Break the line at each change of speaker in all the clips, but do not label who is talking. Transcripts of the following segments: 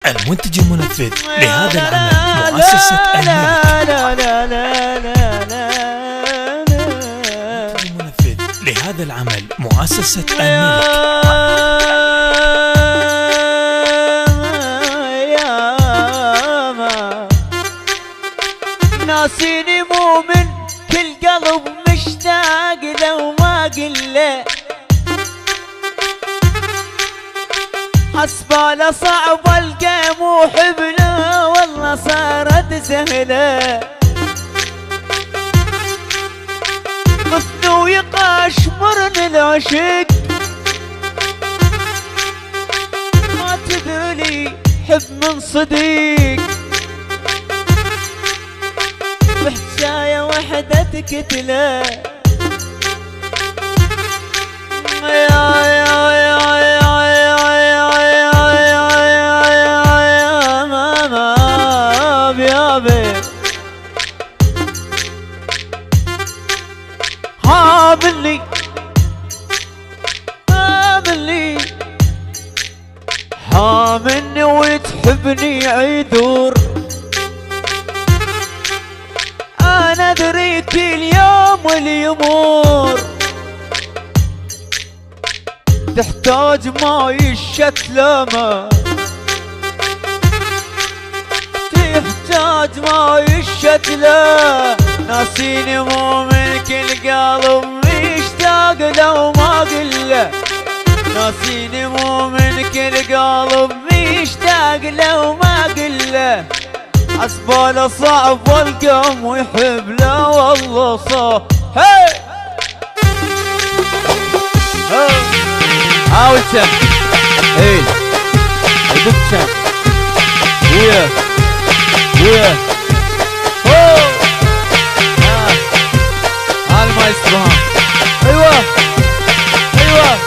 المنتج المنفذ لهذا العمل مؤسسة المنفذ لهذا العمل مؤسسة
ناسيني مؤمن كل قلب مشتاق لو ما قله حسباله صعب القى محبنا والله صارت سهله مثنو يقاشمرني العشق ما تدري حب من صديق بحجايه وحده تكتله مني وتحبني عذور انا ادريك اليوم واليمور تحتاج ماي الشتلمه تحتاج ماي الشتله ناسيني مو من كل قلب مشتاق لو ما قله ناسيني مو من كل قلب مشتاق لو ما قله حسباله صعب والقم ويحب له والله صح هي عاوزة هي دكتشن ويا ويا المايسترو ايوه ايوه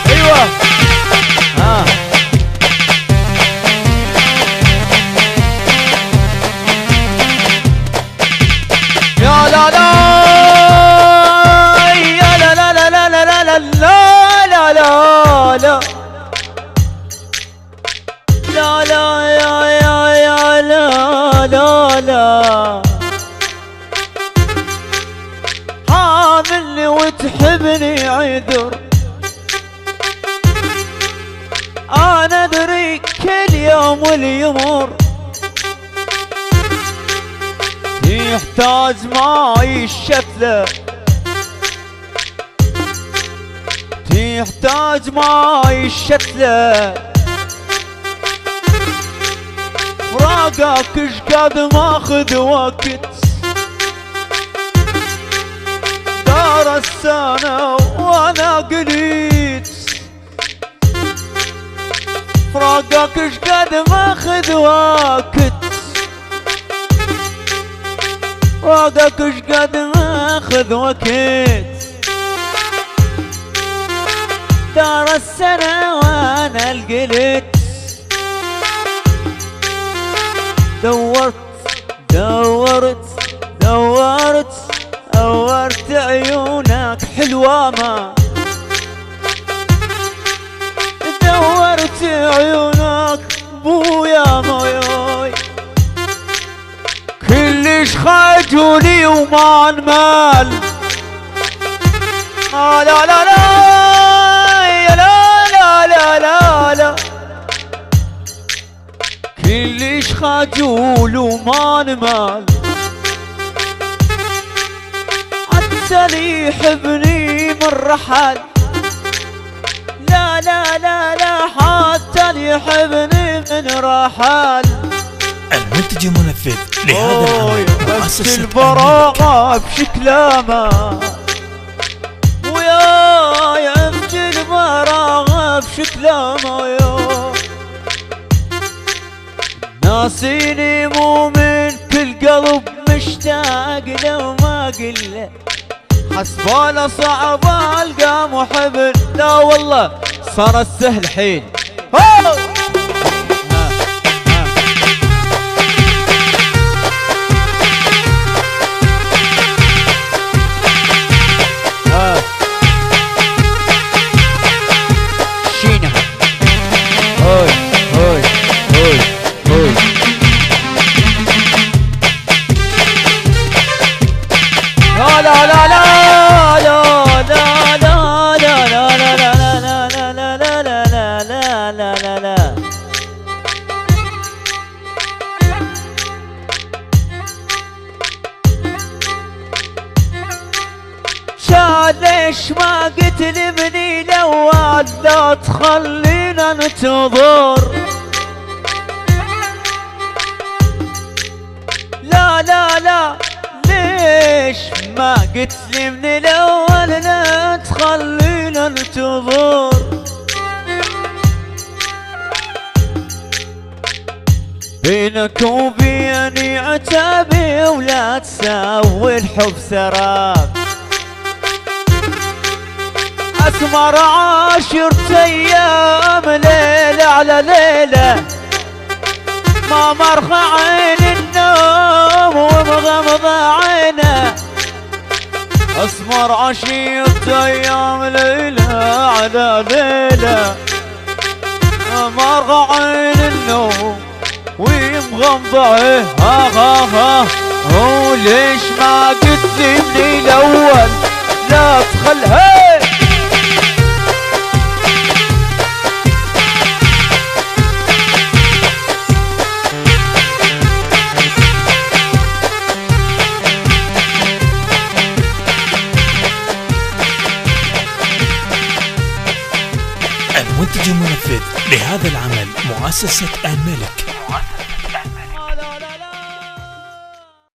ايوه يا لا لا يا لا لا لا لا لا لا لا لا لا لا لا يا لا لا لا حاملني وتحبني عذر انا ادري كل يوم واليمر يحتاج ماي الشتله تحتاج ماي الشتله فراقك شقد ماخذ وقت دار السنه وانا قليت فراقك شقد ماخذ وقت فراقك شقد ماخذ وقت دار السنة وانا القلت دورت دورت دورت دورت عيونك حلوة ما دورت عيونك بويا مويوي كلش خجولي وما نمال لا لا لا يا لا لا لا لا لا كلش خجول وما نمال حتى اللي يحبني من رحل لا لا لا لا حتى اللي يحبني من رحل
المنتج المنفذ لهذا العمل مؤسسة
البراءة بشكله ما ويا يمشي البراءة بشكله ما ناسيني مو من كل قلب مشتاق لو ما قله حسباله صعب القى محب لا والله صار السهل حين ليش ما قلت لي من الاول لا تخلينا ننتظر؟ لا لا لا ليش ما قلت لي من الاول لا تخلينا ننتظر؟ بينك وبيني عتابي ولا تساوي الحب سراب. اسمر 10 ايام ليلة على ليلة ما مرخى عين النوم ومغمض عينه. اسمر 10 ايام ليلة على ليلة ما مرخى عين النوم ومغمضة. ها وليش ما قلت لي من الاول لا تخلها؟
المنتج المنفذ لهذا العمل مؤسسة الملك.